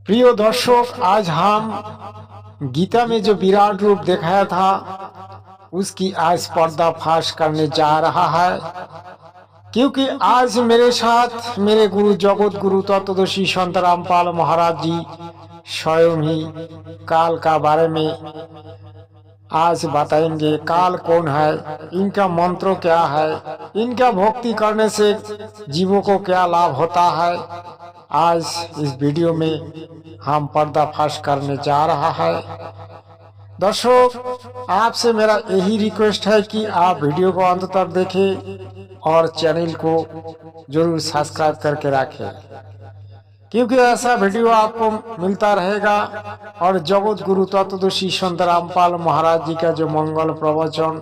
प्रिय दर्शक, आज हम गीता में जो विराट रूप दिखाया था उसकी आज पर्दाफाश करने जा रहा है। क्योंकि आज मेरे साथ मेरे गुरु जगत गुरु तत्वदर्शी संत रामपाल महाराज जी स्वयं ही काल का बारे में आज बताएंगे। काल कौन है, इनका मंत्र क्या है, इनका भक्ति करने से जीवों को क्या लाभ होता है, आज इस वीडियो में हम पर्दाफाश करने जा रहा है। दर्शक, आपसे मेरा यही रिक्वेस्ट है कि आप वीडियो को अंत तक देखें और चैनल को जरूर सब्सक्राइब करके रखें, क्योंकि ऐसा वीडियो आपको मिलता रहेगा। और जगत गुरु तत्वदर्शी संत रामपाल महाराज जी का जो मंगल प्रवचन,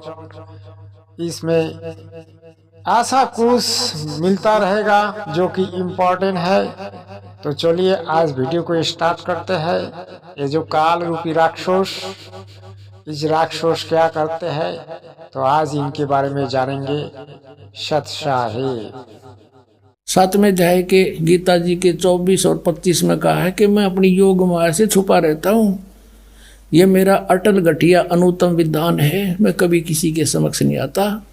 इसमें ऐसा कुछ मिलता रहेगा जो कि इम्पोर्टेंट है। तो चलिए आज वीडियो को स्टार्ट करते हैं। ये जो काल रूपी राक्षस, इस राक्षस क्या करते हैं, तो आज इनके बारे में जानेंगे। सत्साहे 7वें अध्याय के गीता जी के 24 और 25 में कहा है कि मैं अपनी योग माया से छुपा रहता हूँ। यह मेरा अटल घटिया अनुत्तम विधान है, मैं कभी किसी के समक्ष नहीं आता।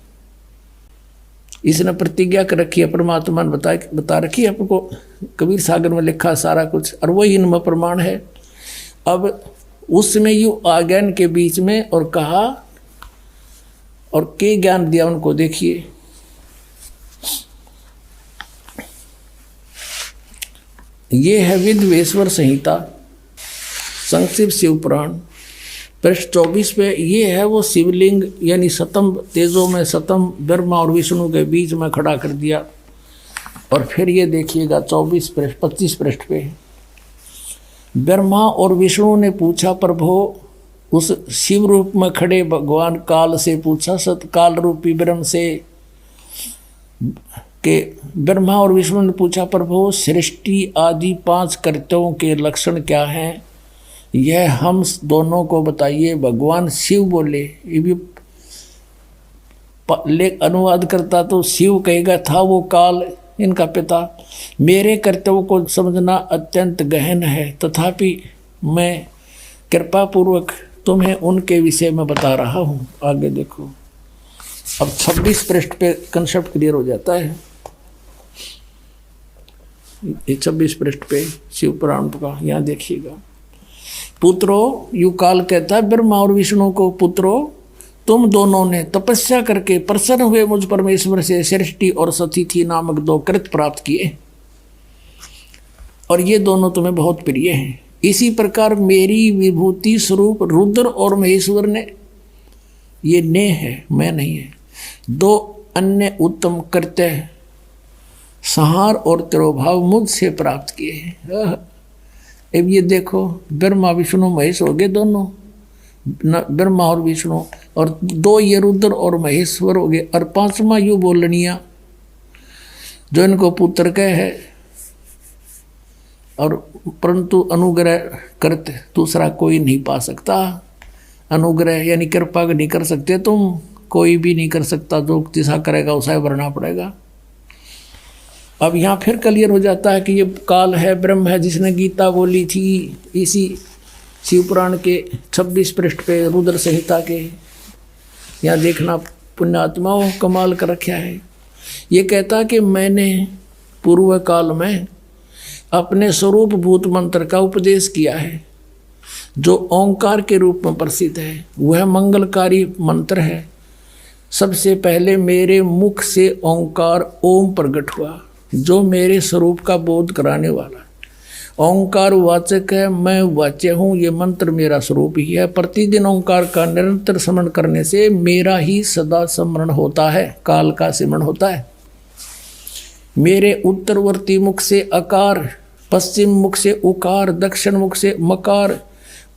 इसने प्रतिज्ञा कर रखी है, परमात्मा ने बता रखी है आपको, कबीर सागर में लिखा सारा कुछ, और वही इनमें प्रमाण है। अब उसमें यू अज्ञान के बीच में और कहा और के ज्ञान दिया उनको, देखिए ये है विद्वेश्वर संहिता संक्षिप्त शिव पुराण पृष्ठ 24 पे। ये है वो शिवलिंग, यानी सतम तेजों में सतम ब्रह्मा और विष्णु के बीच में खड़ा कर दिया। और फिर ये देखिएगा 25 पृष्ठ पे, ब्रह्मा और विष्णु ने पूछा, प्रभु उस शिव रूप में खड़े भगवान काल से पूछा, सतकाल रूपी ब्रह्म से कि ब्रह्मा और विष्णु ने पूछा, प्रभु सृष्टि आदि 5 कर्तव्यों के लक्षण क्या हैं, यह हम दोनों को बताइए। भगवान शिव बोले, ये भी अनुवाद करता तो शिव कहेगा था वो काल इनका पिता। मेरे कर्तव्य को समझना अत्यंत गहन है, तथापि मैं कृपा पूर्वक तुम्हें उनके विषय में बता रहा हूँ। आगे देखो, अब 26 पृष्ठ पे कंसेप्ट क्लियर हो जाता है। ये 26 पृष्ठ पे शिव पुराण का, यहाँ देखिएगा। पुत्रो, यू काल कहता है ब्रह्मा और विष्णु को, पुत्रो तुम दोनों ने तपस्या करके प्रसन्न हुए मुझ परमेश्वर से सृष्टि और सतिथि नामक 2 कृत प्राप्त किए, और ये दोनों तुम्हें बहुत प्रिय हैं। इसी प्रकार मेरी विभूति स्वरूप रुद्र और महेश्वर ने, ये ने है मैं नहीं है, 2 अन्य उत्तम कृत्य संहार और तिरोभाव मुझसे प्राप्त किए हैं। अब ये देखो, ब्रह्मा विष्णु महेश हो गए दोनों, ब्रह्मा और विष्णु, और 2 ये रुद्र और महेश्वर हो गए, और 5वां यू बोलनिया जो इनको पुत्र कह है। और परंतु अनुग्रह करते दूसरा कोई नहीं पा सकता। अनुग्रह यानी कृपा नहीं कर सकते तुम, कोई भी नहीं कर सकता, जो जैसा करेगा उसे भरना पड़ेगा। अब यहाँ फिर क्लियर हो जाता है कि ये काल है, ब्रह्म है, जिसने गीता बोली थी। इसी शिवपुराण के 26 पृष्ठ पे रुद्र संहिता के, यहाँ देखना पुण्यात्माओं कमाल कर रखा है। ये कहता कि मैंने पूर्व काल में अपने स्वरूप भूत मंत्र का उपदेश किया है, जो ओंकार के रूप में प्रसिद्ध है। वह मंगलकारी मंत्र है। सबसे पहले मेरे मुख से ओंकार ओम प्रकट हुआ, जो मेरे स्वरूप का बोध कराने वाला। ओंकार वाचक है, मैं वाच्य हूँ, ये मंत्र मेरा स्वरूप ही है। प्रतिदिन ओंकार का निरंतर स्मरण करने से मेरा ही सदा स्मरण होता है, काल का स्मरण होता है। मेरे उत्तरवर्ती मुख से अकार, पश्चिम मुख से उकार, दक्षिण मुख से मकार,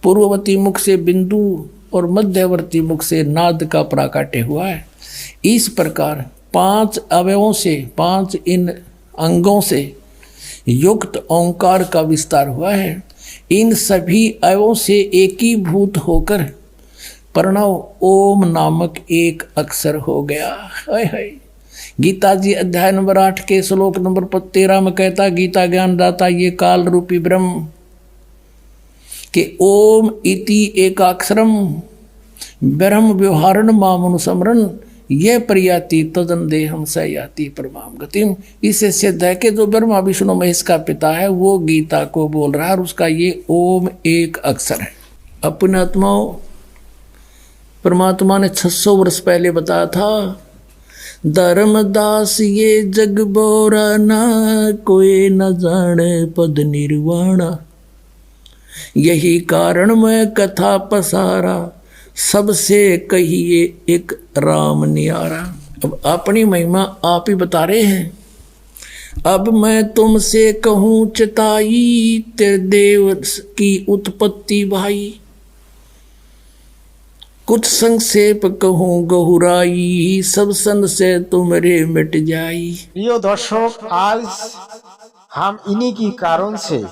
पूर्ववर्ती मुख से बिंदु और मध्यवर्ती मुख से नाद का प्राकट्य हुआ है। इस प्रकार 5 अवयवों से, 5 इन अंगों से युक्त ओंकार का विस्तार हुआ है। इन सभी अवयवों से एकीभूत होकर प्रणव ओम नामक एक अक्षर हो गया। हाय गीता जी अध्याय नंबर 8 के श्लोक नंबर 13 में कहता, गीता ज्ञान दाता ये काल रूपी ब्रह्म कि ओम इति एकाक्षरम ब्रह्म व्यवहारण मामनुसमरण ये प्रयाति तदन देहम सयाति परमाम गतिम। इससे सिद्ध है कि जो ब्रह्मा विष्णु महेश का पिता है वो गीता को बोल रहा है और उसका ये ओम एक अक्षर है। अपने आत्माओं, परमात्मा ने 600 वर्ष पहले बताया था, धर्मदास ये जग बोरा ना कोई न जाने पद निर्वाणा, यही कारण मैं कथा पसारा सबसे कहिए एक राम न्यारा। अब अपनी महिमा आप ही बता रहे हैं। अब मैं तुमसे कहूँ चिताई तेरे देव की उत्पत्ति भाई, कुछ संक्षेप कहूँ गहुराई सब सन से तुम्हारे मिट जाई। प्रिय दर्शक, आज हम इन्हीं की कारण से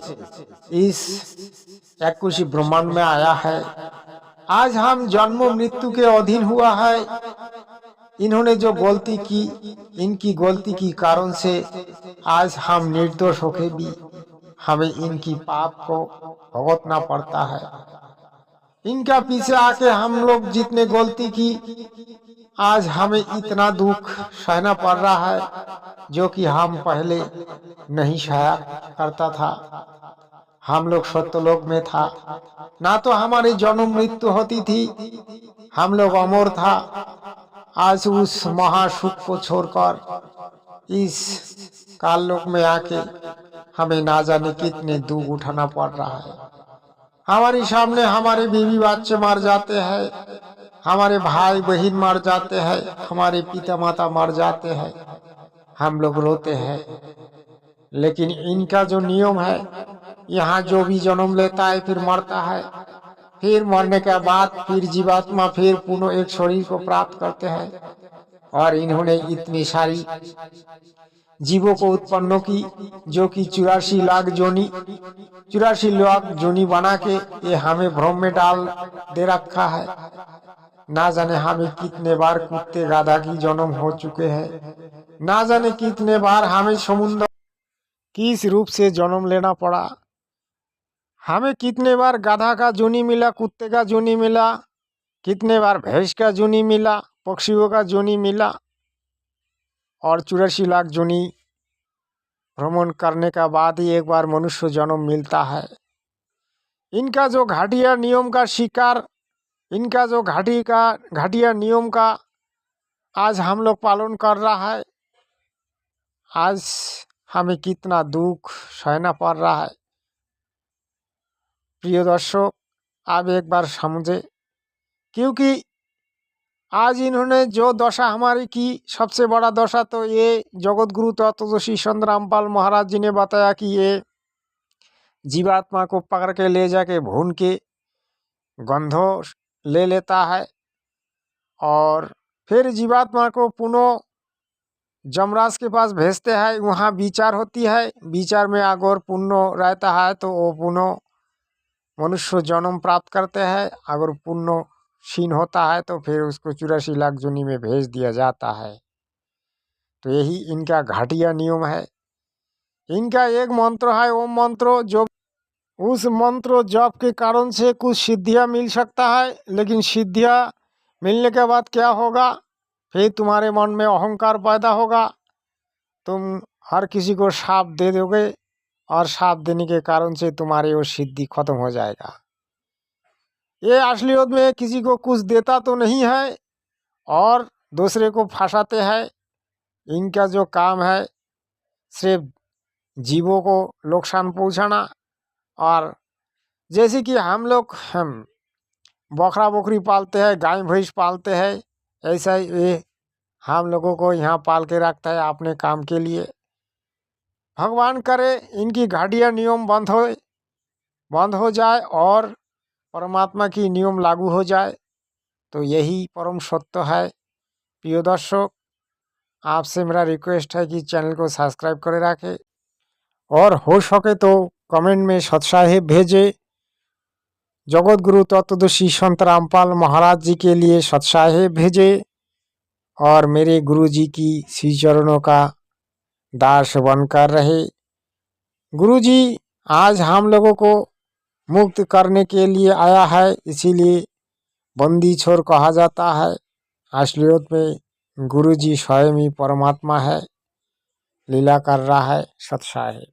इस एक्कुशी ब्रह्मांड में आया है। आज हम जन्म मृत्यु के अधीन हुआ है। इन्होंने जो गलती की, इनकी गलती की कारण से आज हम निर्दोष होके भी हमें इनकी पाप को भुगतना पड़ता है। इनका पीछे आके हम लोग जितने गलती की, आज हमें इतना दुख सहना पड़ रहा है जो कि हम पहले नहीं सहा करता था। हम लोग सत्यलोक में था, ना तो हमारी जन्म मृत्यु होती थी, हम लोग अमर था। आज उस महासुख को छोड़कर इस काल लोक में आके हमें ना जाने कितने दुख उठाना पड़ रहा है। हमारे सामने हमारे बीवी बच्चे मर जाते हैं, हमारे भाई बहन मर जाते हैं, हमारे पिता माता मर जाते हैं, हम लोग रोते हैं। लेकिन इनका जो नियम है, यहाँ जो भी जन्म लेता है फिर मरता है, फिर मरने के बाद फिर जीवात्मा फिर पुनः एक शरीर को प्राप्त करते हैं। और इन्होंने इतनी सारी जीवों को उत्पन्न की जो कि 84 लाख जोनी बना के ये हमें भ्रम में डाल दे रखा है। ना जाने हमें कितने बार कुत्ते गाधा की जन्म हो चुके हैं, ना जाने कितने बार हमें समुद्र किस रूप से जन्म लेना पड़ा। हमें कितने बार गाधा का जोनी मिला, कुत्ते का जोनी मिला, कितने बार भैंस का जोनी मिला, पक्षियों का जोनी मिला, और 84 लाख जोनी भ्रमण करने का बाद ही एक बार मनुष्य जन्म मिलता है। इनका जो घाटिया नियम का शिकार, इनका जो घाटिया नियम का आज हम लोग पालन कर रहा है। आज हमें कितना दुख सहना पड़ रहा है। प्रिय दर्शक, आप एक बार समझे, क्योंकि आज इन्होंने जो दशा हमारी की, सबसे बड़ा दशा तो ये जगत गुरु तत्वदर्शी संत रामपाल महाराज जी ने बताया कि ये जीवात्मा को पकड़ के ले जाके भून के गंधो ले लेता है और फिर जीवात्मा को पुनः जमराज के पास भेजते हैं। वहाँ विचार होती है, विचार में अगर पुण्य रहता है तो वो पुनः मनुष्य जन्म प्राप्त करते हैं। अगर पुण्य क्षीण होता है तो फिर उसको 84 लाख जोनी में भेज दिया जाता है। तो यही इनका घाटिया नियम है। इनका एक मंत्र है ओम मंत्र, जो उस मंत्र जप के कारण से कुछ सिद्धियां मिल सकता है। लेकिन सिद्धियां मिलने के बाद क्या होगा, फिर तुम्हारे मन में अहंकार पैदा होगा, तुम हर किसी को श्राप दे दोगे और श्राप देने के कारण से तुम्हारी वो सिद्धि खत्म हो जाएगा। ये असलियत में किसी को कुछ देता तो नहीं है और दूसरे को फंसाते हैं। इनका जो काम है सिर्फ जीवों को नुकसान पहुंचाना। और जैसे कि हम बकरा बकरी पालते हैं, गाय भैंस पालते हैं, ऐसा ही ये हम लोगों को यहाँ पाल के रखता है अपने काम के लिए। भगवान करे इनकी घाटिया नियम बंद हो जाए और परमात्मा की नियम लागू हो जाए, तो यही परम सत्य है। प्रिय दर्शक, आपसे मेरा रिक्वेस्ट है कि चैनल को सब्सक्राइब करे रखें और हो सके तो कमेंट में सत्साहे भेजे। जगत गुरु तत्वदर्शी संत रामपाल महाराज जी के लिए सत्साहे भेजे और मेरे गुरु जी की श्री चरणों का दास बनकर रहे। गुरु जी आज हम लोगों को मुक्त करने के लिए आया है, इसीलिए बंदी छोर कहा जाता है। असलियत में गुरु जी स्वयं ही परमात्मा है, लीला कर रहा है, सत्य है।